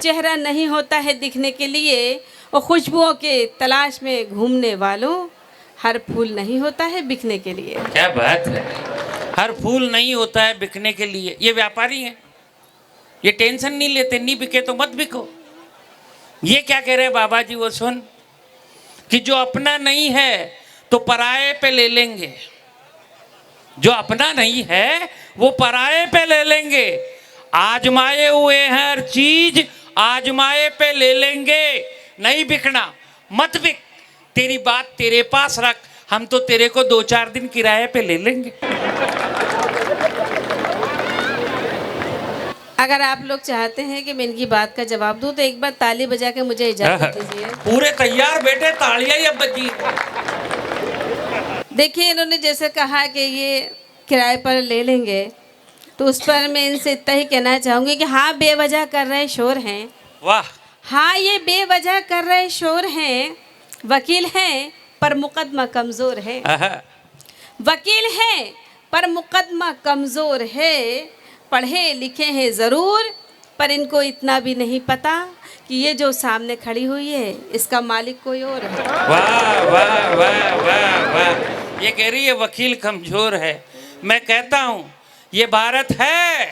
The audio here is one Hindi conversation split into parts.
चेहरा नहीं होता है दिखने के लिए, और खुशबुओं के तलाश में घूमने वालों, हर फूल नहीं होता है बिकने के लिए। क्या बात है, हर फूल नहीं होता है बिकने के लिए। ये व्यापारी हैं, ये टेंशन नहीं लेते, नहीं बिके तो मत बिको। ये क्या कह रहे हैं बाबा जी, वो सुन कि जो अपना नहीं है तो पराये पे ले लेंगे, जो अपना नहीं है वो पराये पे ले लेंगे। आजमाए हुए हैं हर चीज, आजमाए पे ले लेंगे। नहीं बिकना मत बिक, तेरी बात तेरे पास रख, हम तो तेरे को 2-4 दिन किराए पे ले लेंगे। अगर आप लोग चाहते हैं कि मैं इनकी बात का जवाब दूं तो एक बार ताली बजा के मुझे इजाजत दीजिए। पूरे तैयार बेटे, तालियां ही अब बजी। देखिए, इन्होंने जैसे कहा कि ये किराए पर ले लेंगे, तो उस पर मैं इनसे इतना ही कहना चाहूँगी कि हाँ, बेवजह कर रहे शोर हैं। वाह, हाँ, ये बेवजह कर रहे शोर हैं। वकील हैं पर मुकदमा कमज़ोर है। वकील हैं पर मुकदमा कमज़ोर है। पढ़े लिखे हैं ज़रूर, पर इनको इतना भी नहीं पता कि ये जो सामने खड़ी हुई है इसका मालिक कोई और है। वाह वाह वाह वाह वाह। ये कह रही है वकील कमजोर है। मैं कहता हूँ ये भारत है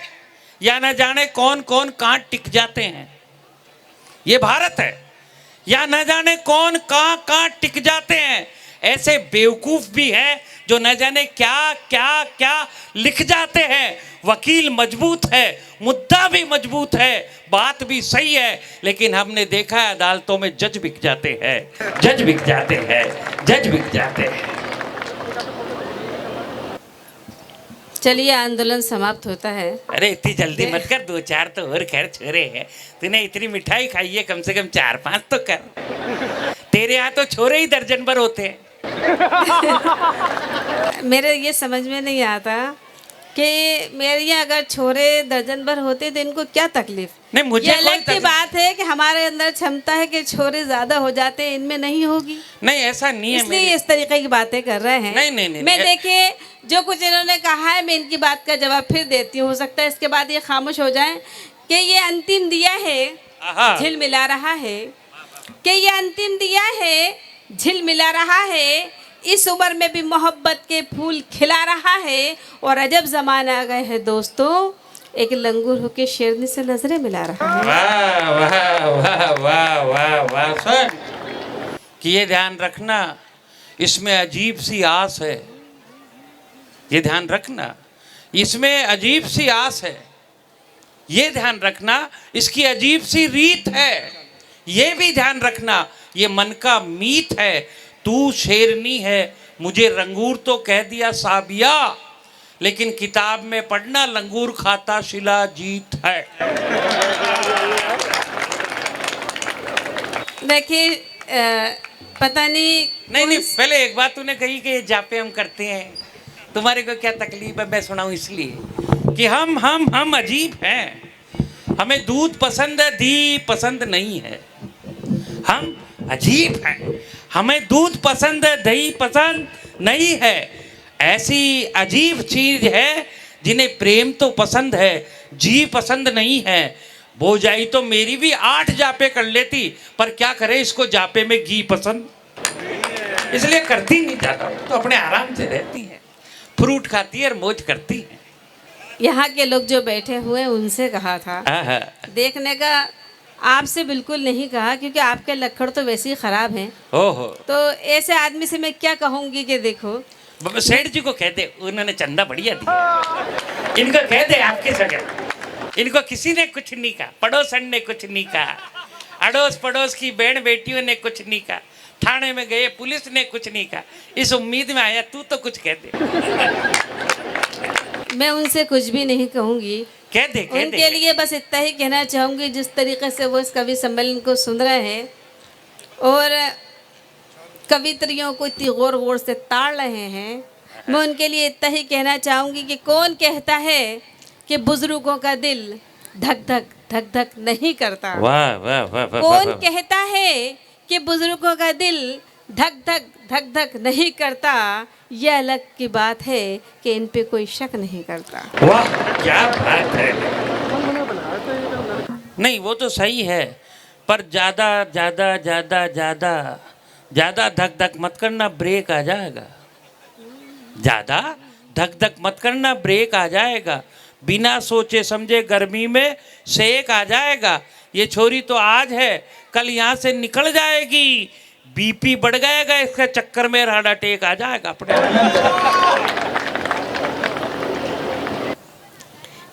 या न जाने कौन कौन कहाँ टिक जाते हैं। ये भारत है या न जाने कौन कहाँ कहाँ टिक जाते हैं। ऐसे बेवकूफ भी हैं जो न जाने क्या क्या क्या लिख जाते हैं। वकील मजबूत है, मुद्दा भी मजबूत है, बात भी सही है, लेकिन हमने देखा है अदालतों में जज बिक जाते हैं, जज बिक जाते हैं, जज बिक जाते हैं। चलिए, आंदोलन समाप्त होता है। अरे इतनी जल्दी मत कर, 2-4 तो और खैर छोरे हैं। तूने इतनी मिठाई खाई है, कम से कम 4-5 तो कर। तेरे यहाँ तो छोरे ही दर्जन भर होते हैं। मेरे ये समझ में नहीं आता कि मेरे यहाँ अगर छोरे दर्जन भर होते तो इनको क्या तकलीफ। नहीं, मुझे ये कोई अलग की बात है कि हमारे अंदर क्षमता है कि छोरे ज्यादा हो जाते हैं, इनमें नहीं होगी। नहीं, ऐसा नहीं है, इसलिए इस तरीके की बातें कर रहे हैं। नहीं नहीं नहीं, मैं देखिए, जो कुछ इन्होंने कहा है मैं इनकी बात का जवाब फिर देती हूँ। हो सकता है इसके बाद ये खामोश हो जाए कि ये अंतिम दिया है झिल मिला रहा है, कि ये अंतिम दिया है झिल मिला रहा है, इस उम्र में भी मोहब्बत के फूल खिला रहा है, और अजब जमाना आ गए है दोस्तों, एक लंगूर होके शेरनी से नजरें मिला रहा है। वाह वाह वाह वाह वाह वाह। सुन कि ये ध्यान रखना, इसमें अजीब सी आस है। ये ध्यान रखना, इसमें अजीब सी आस है। ये ध्यान रखना, इसकी अजीब सी रीत है। ये भी ध्यान रखना, ये मन का मीत है। तू शेरनी है, मुझे रंगूर तो कह दिया साबिया, लेकिन किताब में पढ़ना लंगूर खाता शिला जीत है। देखिए, पता नहीं नहीं, पहले एक बात तूने कही कि ये जापे हम करते हैं, तुम्हारे को क्या तकलीफ है? मैं सुनाऊं इसलिए कि हम अजीब हैं। हमें दूध पसंद है, घी पसंद नहीं है। हम अजीब हैं, हमें दूध पसंद है, दही पसंद नहीं है। ऐसी अजीब चीज है जिन्हें प्रेम तो पसंद है, जी पसंद नहीं है। वो जाई तो मेरी भी 8 जापे कर लेती, पर क्या करे, इसको जापे में घी पसंद, इसलिए करती नहीं ज्यादा। तो अपने आराम से रहती है, फ्रूट खाती है और मौज करती है। यहाँ के लोग जो बैठे हुए हैं उनसे कहा था देखने का, आपसे बिल्कुल नहीं कहा, क्योंकि आपके लक्षण तो वैसे ही खराब हैं। ओहो, तो ऐसे आदमी से मैं क्या कहूँगी कि देखो, सेठ जी को कह दे, उन्होंने चंदा बढ़िया दिया। इनको कह दे आपके जगह, इनको किसी ने कुछ नहीं कहा, पड़ोसन ने कुछ नहीं कहा, अड़ोस पड़ोस की बहन बेटियों ने कुछ नहीं कहा, थाने में गए पुलिस ने कुछ नहीं कहा। इस उम्मीद में आया तू तो कुछ कह दे। मैं उनसे कुछ भी नहीं कहूँगी, कह दे, कह उनके दे। लिए बस इतना ही कहना चाहूँगी, जिस तरीके से वो इस कवि सम्मेलन को सुन रहे हैं और कवित्रियों को इतनी गौर गौर से ताड़ रहे हैं, मैं उनके लिए इतना ही कहना चाहूँगी कि कौन कहता है कि बुजुर्गों का दिल धक धक धक धक नहीं करता। वाह वाह वाह वाह। कौन कहता है कि बुजुर्गों का दिल धक धक धक धक नहीं करता। यह अलग की बात है कि इन पे कोई शक नहीं करता। वाह क्या बात है। नहीं वो तो सही है, पर ज़्यादा ज़्यादा ज़्यादा ज़्यादा ज़्यादा धक धक मत करना, ब्रेक आ जाएगा। ज़्यादा धक धक मत करना, ब्रेक आ जाएगा। बिना सोचे समझे गर्मी में सेक आ जाएगा। ये छोरी तो आज है, कल यहाँ से निकल जाएगी, बीपी बढ़ जाएगा, इसके चक्कर में हार्ट अटैक आ जाएगा अपने।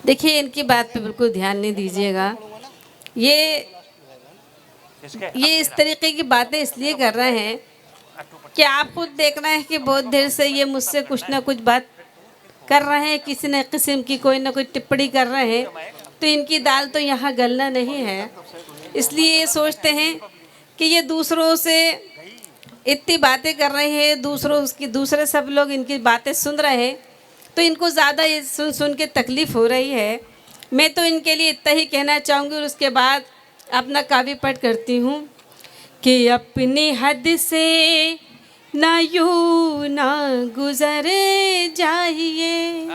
देखिए इनकी बात पे बिल्कुल ध्यान नहीं दीजिएगा। ये इस तरीके की बातें इसलिए कर रहे हैं कि आप खुद देखना है कि बहुत देर से ये मुझसे कुछ ना कुछ बात कर रहे हैं, किसी न किस्म की कोई ना कोई टिप्पणी कर रहे हैं, तो इनकी दाल तो यहाँ गलना नहीं है। इसलिए ये सोचते हैं कि ये दूसरों से इतनी बातें कर रहे हैं, दूसरे सब लोग इनकी बातें सुन रहे हैं, तो इनको ज़्यादा ये सुन सुन के तकलीफ़ हो रही है। मैं तो इनके लिए इतना ही कहना चाहूँगी और उसके बाद अपना काव्य पाठ करती हूँ कि अपनी हद से ना यूं ना गुजर जाइए,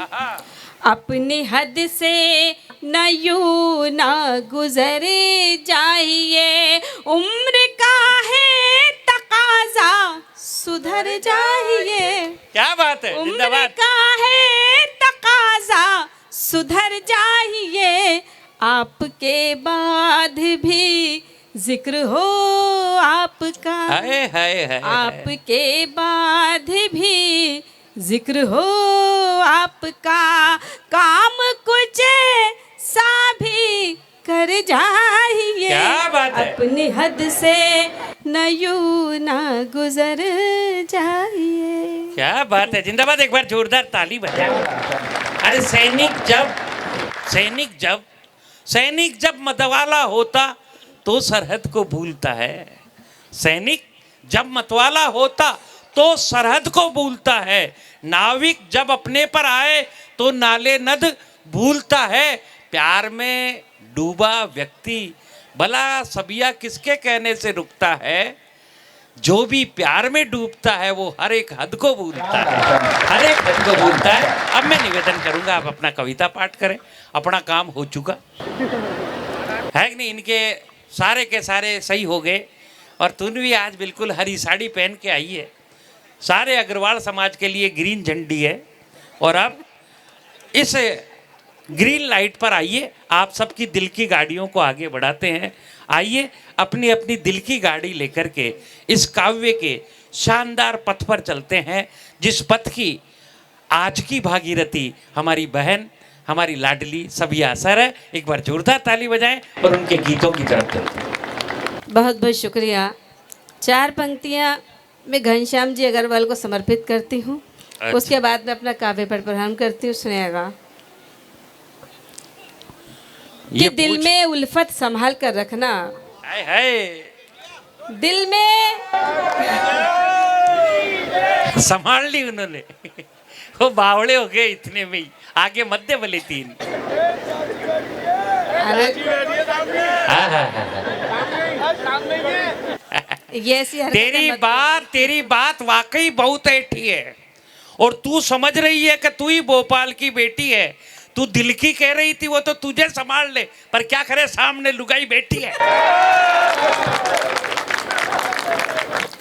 अपनी हद से न यूं ना गुजर जाइए, उम्र का है तकाजा सुधर जाइए। क्या बात है, उम्र का है तकाजा सुधर जाइए, आपके बाद भी जिक्र हो आपका, हाय हाय हाय, आपके बाद भी जिक्र हो आपका, काम कुछ सा भी कर जाइए। क्या बात है, अपनी हद से न यूं ना गुजर जाइए। क्या बात है, जिंदाबाद। एक बार जोरदार ताली बजाओ। अरे सैनिक जब मतवाला होता तो सरहद को भूलता है। सैनिक जब मतवाला होता तो सरहद को भूलता है। नाविक जब अपने पर आए तो नाले नद भूलता है। प्यार में डूबा व्यक्ति भला सबिया किसके कहने से रुकता है। जो भी प्यार में डूबता है वो हर एक हद को भूलता है, हर एक हद को भूलता है। अब मैं निवेदन करूंगा आप अपना कविता पाठ करें, अपना काम हो चुका है कि नहीं। इनके सारे के सारे सही हो गए और तूने भी आज बिल्कुल हरी साड़ी पहन के आई है। सारे अग्रवाल समाज के लिए ग्रीन झंडी है और अब इस ग्रीन लाइट पर आइए, आप सबकी दिल की गाड़ियों को आगे बढ़ाते हैं। आइए अपनी अपनी दिल की गाड़ी लेकर के इस काव्य के शानदार पथ पर चलते हैं, जिस पथ की आज की भागीरथी हमारी बहन, हमारी लाडली सबिया सर है। एक बार जोरदार ताली बजाएं और उनके गीतों की तरफ चलते हैं। बहुत बहुत शुक्रिया। 4 पंक्तियाँ मैं घनश्याम जी अग्रवाल को समर्पित करती हूँ। अच्छा। उसके बाद मैं अपना काव्य पाठ प्रणाम करती हूँ। सुनिएगा कि दिल में उल्फत संभाल कर रखना। हाय हाय, दिल में संभाल ली उन्होंने। वो बावड़े हो गए इतने में ही, आगे मध्य बले 3। तेरी बात वाकई बहुत ऐठी है और तू समझ रही है कि तू ही भोपाल की बेटी है। तू दिल की कह रही थी, वो तो तुझे संभाल ले, पर क्या करे सामने लुगाई बैठी है।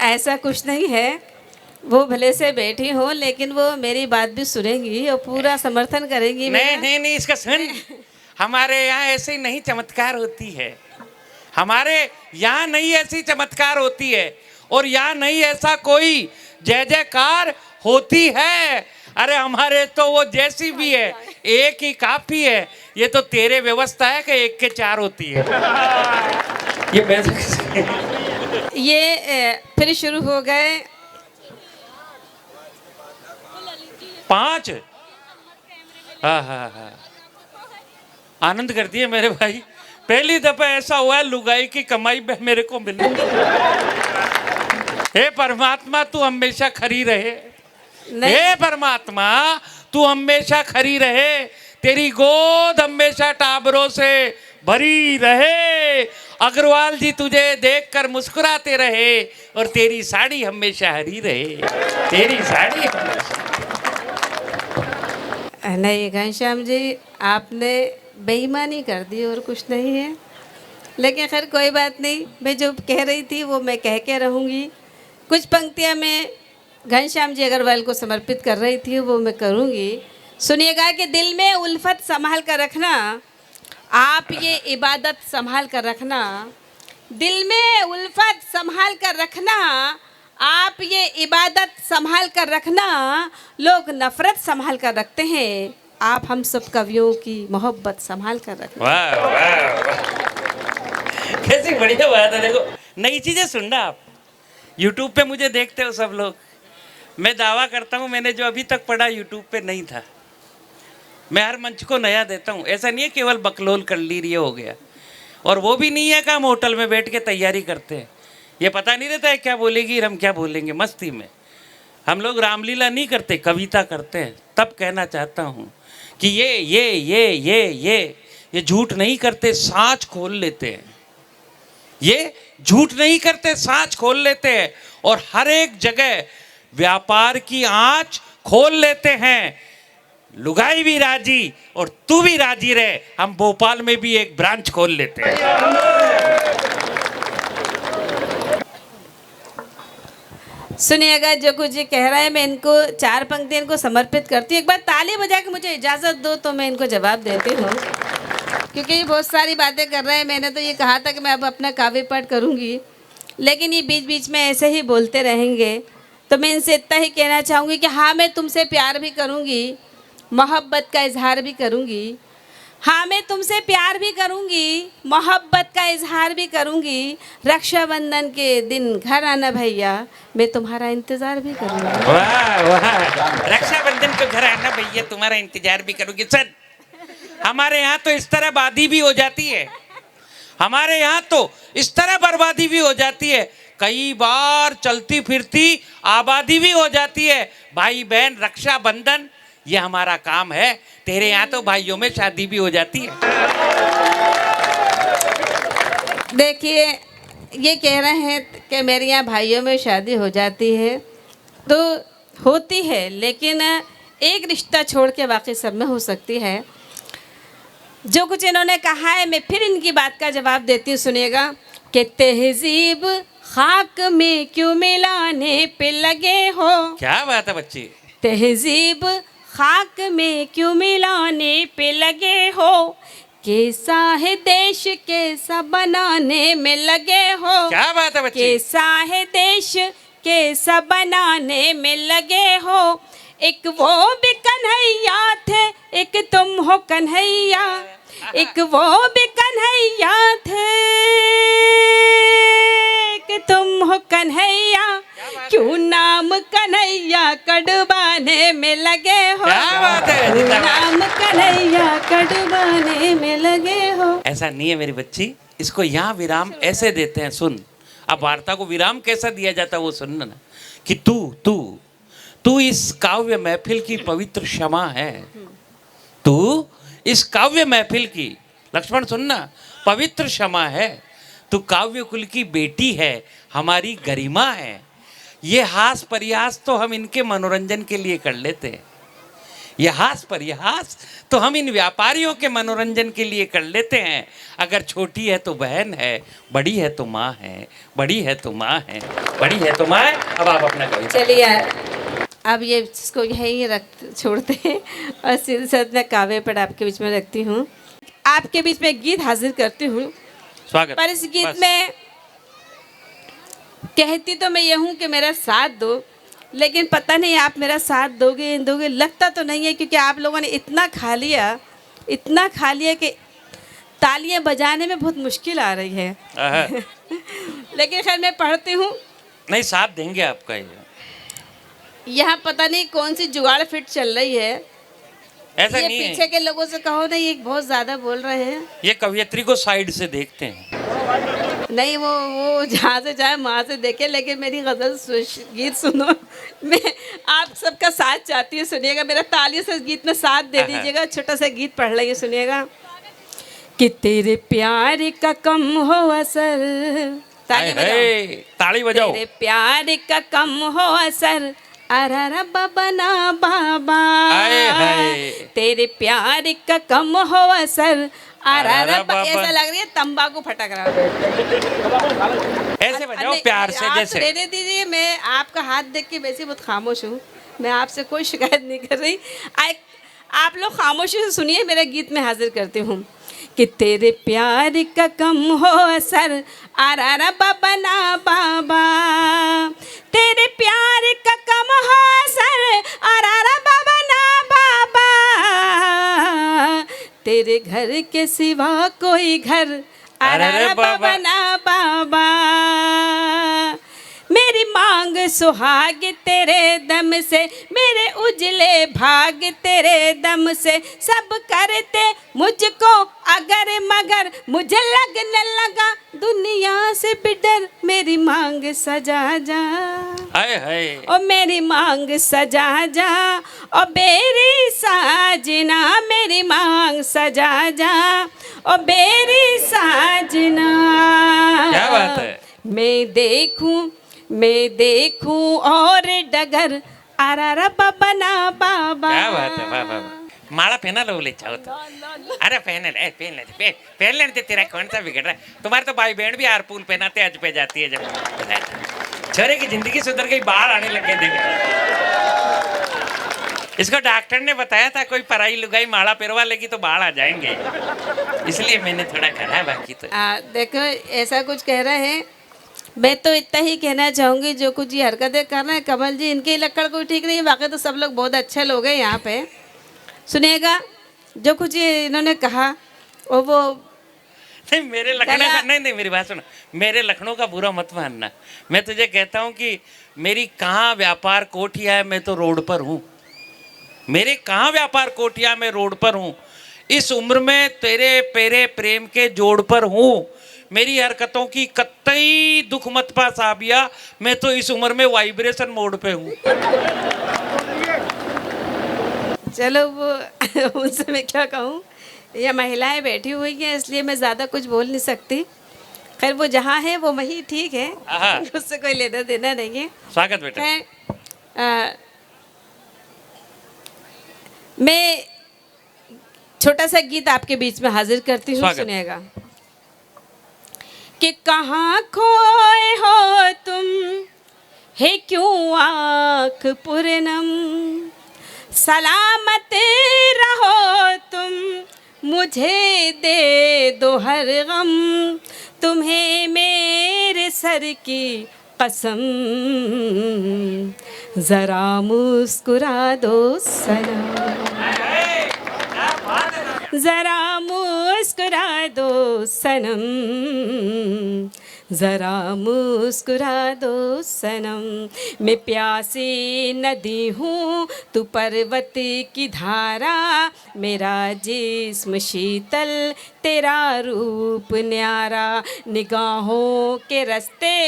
ऐसा कुछ नहीं है, वो भले से बैठी हो लेकिन वो मेरी बात भी सुनेंगी और पूरा समर्थन करेंगी। नहीं इसका सुन। हमारे यहाँ ऐसे नहीं चमत्कार होती है, हमारे यहाँ नहीं ऐसी चमत्कार होती है और यहाँ नहीं ऐसा कोई जय जयकार होती है। अरे हमारे तो वो जैसी भी है एक ही काफी है। ये तो तेरे व्यवस्था है कि 1 के 4 होती है। ये फिर शुरू हो गए 5। हाँ, आनंद कर दिए मेरे भाई। पहली दफा ऐसा हुआ है लुगाई की कमाई में मेरे को मिली। हे परमात्मा तू हमेशा खरी रहे, हे परमात्मा तू हमेशा खरी रहे, तेरी गोद हमेशा टाबरों से भरी रहे। अग्रवाल जी तुझे देखकर मुस्कुराते रहे और तेरी साड़ी हमेशा हरी रहे, तेरी साड़ी हमेशा। नहीं घनश्याम जी, आपने बेईमानी कर दी और कुछ नहीं है। लेकिन खैर कोई बात नहीं, मैं जो कह रही थी वो मैं कह के रहूँगी। कुछ पंक्तियाँ मैं घनश्याम जी अग्रवाल को समर्पित कर रही थी, वो मैं करूँगी। सुनिएगा कि दिल में उल्फत संभाल कर रखना, आप ये इबादत संभाल कर रखना। दिल में उल्फत संभाल कर रखना, आप ये इबादत संभाल कर रखना। लोग नफ़रत संभाल कर रखते हैं, आप हम सब कवियों की मोहब्बत संभाल कर रखना। वाह वाह वाह। कैसी बढ़िया बात है। देखो नई चीजें सुनना आप। यूट्यूब पे मुझे देखते हो सब लोग। मैं दावा करता हूँ मैंने जो अभी तक पढ़ा यूट्यूब पे नहीं था। मैं हर मंच को नया देता हूँ। ऐसा नहीं है केवल बकलोल कर ली रही हो गया। और वो भी नहीं है कि हम होटल में बैठ के तैयारी करते हैं। ये पता नहीं रहता है क्या बोलेगी और हम क्या बोलेंगे मस्ती में। हम लोग रामलीला नहीं करते, कविता करते हैं। तब कहना चाहता हूँ कि ये झूठ नहीं करते, सांच खोल लेते हैं। ये झूठ नहीं करते, सांच खोल लेते हैं और हर एक जगह व्यापार की आंच खोल लेते हैं। लुगाई भी राजी और तू भी राजी रहे, हम भोपाल में भी एक ब्रांच खोल लेते हैं। सुनिएगा जो कुछ ये कह रहा है, मैं इनको 4 पंक्ति इनको समर्पित करती हूँ। एक बार ताली बजा के मुझे इजाज़त दो तो मैं इनको जवाब देती हूँ, क्योंकि ये बहुत सारी बातें कर रहे हैं। मैंने तो ये कहा था कि मैं अब अपना काव्य पाठ करूँगी, लेकिन ये बीच बीच में ऐसे ही बोलते रहेंगे। तो मैं इनसे इतना ही कहना चाहूँगी कि हाँ, मैं तुमसे प्यार भी करूँगी, मोहब्बत का इजहार भी करूँगी। हाँ, मैं तुमसे प्यार भी करूँगी, मोहब्बत का इजहार भी करूँगी। रक्षाबंधन के दिन घर आना भैया, मैं तुम्हारा इंतज़ार भी करूँगी। वाह वाह। रक्षाबंधन को घर आना भैया, तुम्हारा इंतजार भी करूँगी। सर हमारे यहाँ तो इस तरह बादी भी हो जाती है, हमारे यहाँ तो इस तरह बर्बादी भी हो जाती है, कई बार चलती फिरती आबादी भी हो जाती है। भाई बहन रक्षाबंधन ये हमारा काम है। तेरे यहाँ तो भाइयों में शादी भी हो जाती है। देखिए ये कह रहे हैं कि मेरे यहाँ भाइयों में शादी हो जाती है, तो होती है, लेकिन एक रिश्ता छोड़ के बाकी सब में हो सकती है। जो कुछ इन्होंने कहा है मैं फिर इनकी बात का जवाब देती हूँ। सुनिएगा कि तहजीब खाक में क्यों मिलाने पे लगे हो। क्या बात है बच्ची। तहजीब खाक में क्यों मिलाने पे लगे हो, कैसा है देश कैसा बनाने में लगे हो। क्या बात है बच्ची। कैसा है देश कैसा बनाने में लगे हो। एक वो भी कन्हैया थे, एक तुम हो कन्हैया, एक वो भी कन्हैया थे, एक तुम हो कन्हैया, क्यों नाम कन्हैया कड़वाने में लगे हो। क्या बात है। क्यों नाम कन्हैया कड़वाने में लगे हो। ऐसा नहीं है मेरी बच्ची, इसको यहाँ विराम ऐसे देते हैं। सुन, अब वार्ता को विराम कैसा दिया जाता है वो सुनना ना। कि तू इस काव्य महफिल की पवित्र क्षमा है। तू इस काव्य महफिल की, लक्ष्मण सुनना, पवित्र क्षमा है। तू काव्य कुल की बेटी है, हमारी गरिमा है। ये हास परिहास तो हम इनके मनोरंजन के लिए कर लेते हैं। ये हास परिहास तो हम इन व्यापारियों के मनोरंजन के लिए कर लेते हैं। अगर छोटी है तो बहन है, बड़ी है तो माँ है, बड़ी है तो माँ है, बड़ी है तो माँ है। अब आप अपना कविता। चलिए अब ये इसको यहीं रख छोड़ते हैं और सीधे साथ में काव्य पढ़ आपके बीच में रखती हूँ। आपके बीच में गीत हाजिर करती हूँ। स्वागत। पर इस गीत में कहती तो मैं ये हूँ कि मेरा साथ दो, लेकिन पता नहीं आप मेरा साथ दोगे लगता तो नहीं है, क्योंकि आप लोगों ने इतना खा लिया कि तालियां बजाने में बहुत मुश्किल आ रही है। लेकिन खैर मैं पढ़ती हूँ। नहीं, साथ देंगे आपका। यहाँ पता नहीं कौन सी जुगाड़ फिट चल रही है। ऐसा ये नहीं पीछे है। के लोगों से कहो ना, ये बहुत ज्यादा बोल रहे हैं। ये कवियत्री को साइड से देखते हैं। नहीं, वो जहाँ से चाहे वहाँ से देखे, लेकिन मेरी गजल गीत सुनो। मैं आप सबका साथ चाहती हूँ। सुनिएगा, मेरा ताली से गीत में साथ दे दीजिएगा। छोटा सा गीत पढ़ लेंगे, सुनिएगा। कि तेरे प्यार का कम हो असर, ताली बजाओ। तेरे प्यार का कम हो असर, अरे बाबा ना बाबा। तेरे प्यार का कम हो असर, अरे बाबा। ऐसा लग रही है तंबाकू फटक रहा है। ऐसे बजाओ नहीं, प्यार से आप जैसे। रहने दीजिए, मैं आपका हाथ देख के वैसे बहुत खामोश हूँ। मैं आपसे कोई शिकायत नहीं कर रही। आप लोग खामोशी से सुनिए, मेरा गीत में हाजिर करती हूँ कि तेरे प्यार का कम हो असर आरा बाबा ना बाबा, तेरे प्यार का कम हो असर आरा बाबा ना बाबा, तेरे घर के सिवा कोई घर आरा बाबा ना बाबा, मेरी मांग सुहाग तेरे दम से, मेरे उजले भाग तेरे दम से, सब करते मुझको अगर मगर मुझे लगने लगा दुनिया से भी डर, मेरी मांग सजा जा, हाय हाय ओ मेरी मांग सजा जा, ओ बेरी साजना मेरी मांग सजा जा, ओ बेरी साजना। क्या बात है। मैं देखूं और डगर आरा बाबा ना बाबा। क्या बात है, वाह वाह वाह। माला पहना लो ले चाहो तो। अरे पहन ले, पहन लेने दे, तेरा कौन सा बिगड़ रहा है। तुम्हारे तो भाई बहन भी हार फूल पहनाते आज पे जाती है जब। छोरे की जिंदगी सुधर गई, बाहर आने लग गए देख। इसको डॉक्टर ने बताया था कोई पराई लुगाई माला पिरवा लेगी तो बाढ़ आ जाएंगे, इसलिए मैंने थोड़ा कहा, बाकी तो देखो ऐसा कुछ कह रहे हैं। मैं तो इतना ही कहना चाहूँगी, जो कुछ ये हरकतें कर रहे हैं कमल जी, इनकी लक्कड़ कोई ठीक नहीं है। बाकी तो सब लोग बहुत अच्छे लोग हैं यहाँ पे। सुनिएगा जो कुछ ये इन्होंने कहा वो नहीं, मेरे लखनऊ का नहीं, मेरी बात सुनो, मेरे लखनऊ का बुरा मत मानना। मैं तुझे कहता हूँ कि मेरी कहाँ व्यापार कोठिया है, मैं तो रोड पर हूँ। मेरे कहाँ व्यापार कोठिया, मैं रोड पर हूँ। इस उम्र में तेरे पेरे प्रेम के जोड़ पर हूँ। मेरी हरकतों की कतई दुख मत पा साबिया, मैं तो इस उम्र में वाइब्रेशन मोड पे हूँ। चलो वो उनसे मैं क्या कहूँ, ये महिलाएं बैठी हुई हैं इसलिए मैं ज़्यादा कुछ बोल नहीं सकती। खैर वो जहाँ है वो वही ठीक है, उससे कोई लेना देना नहीं है। स्वागत बेटा। मैं छोटा सा गीत आपके बीच में हाजिर करती हूँ, सुनिएगा। कि कहाँ खोए हो तुम, है क्यों आँख पूरनम, सलामत रहो तुम, मुझे दे दो हर गम, तुम्हें मेरे सर की कसम, जरा मुस्कुरा दो सनम, जरा मुस्कुरा दो सनम, जरा मुस्कुरा दो सनम। मैं प्यासी नदी हूँ, तू पर्वत की धारा, मेरा जिस्म शीतल, तेरा रूप न्यारा, निगाहों के रास्ते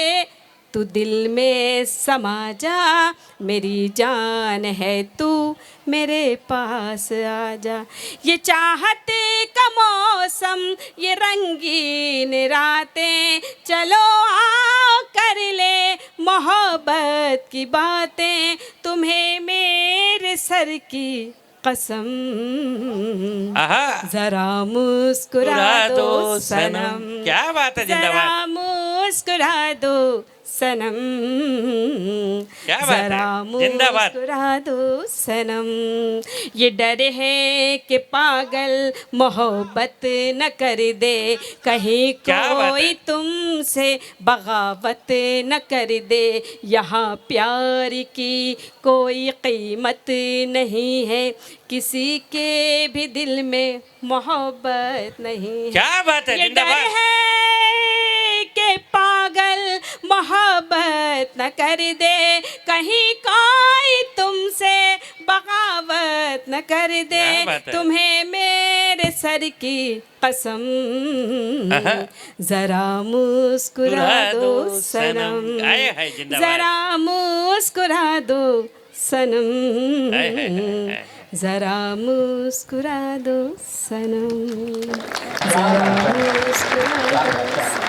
तू दिल में समा जा, मेरी जान है तू मेरे पास आ जा। ये चाहते का मौसम, ये रंगीन रातें, चलो आओ कर ले मोहब्बत की बातें, तुम्हें मेरे सर की कसम, जरा मुस्कुरा दो सनम। क्या बात है, जिंदाबाद। जरा मुस्कुरा दो सनम, जरा मुस्कुरा दो सनम। ये डर है कि पागल मोहब्बत न कर दे, कहीं कोई तुमसे बगावत न कर दे, यहाँ प्यार की कोई कीमत नहीं है, किसी के भी दिल में मोहब्बत नहीं है। क्या बात है, ये डर है कि पागल मोहब्बत न कर दे, कहीं कोई तुमसे बगावत न कर दे, तुम्हें मेरे सर की कसम, जरा मुस्कुरा दो सनम, जरा मुस्कुरा दो सनम, जरा मुस्कुरा दो सनम, जरा मुस्कुरा दो सनम।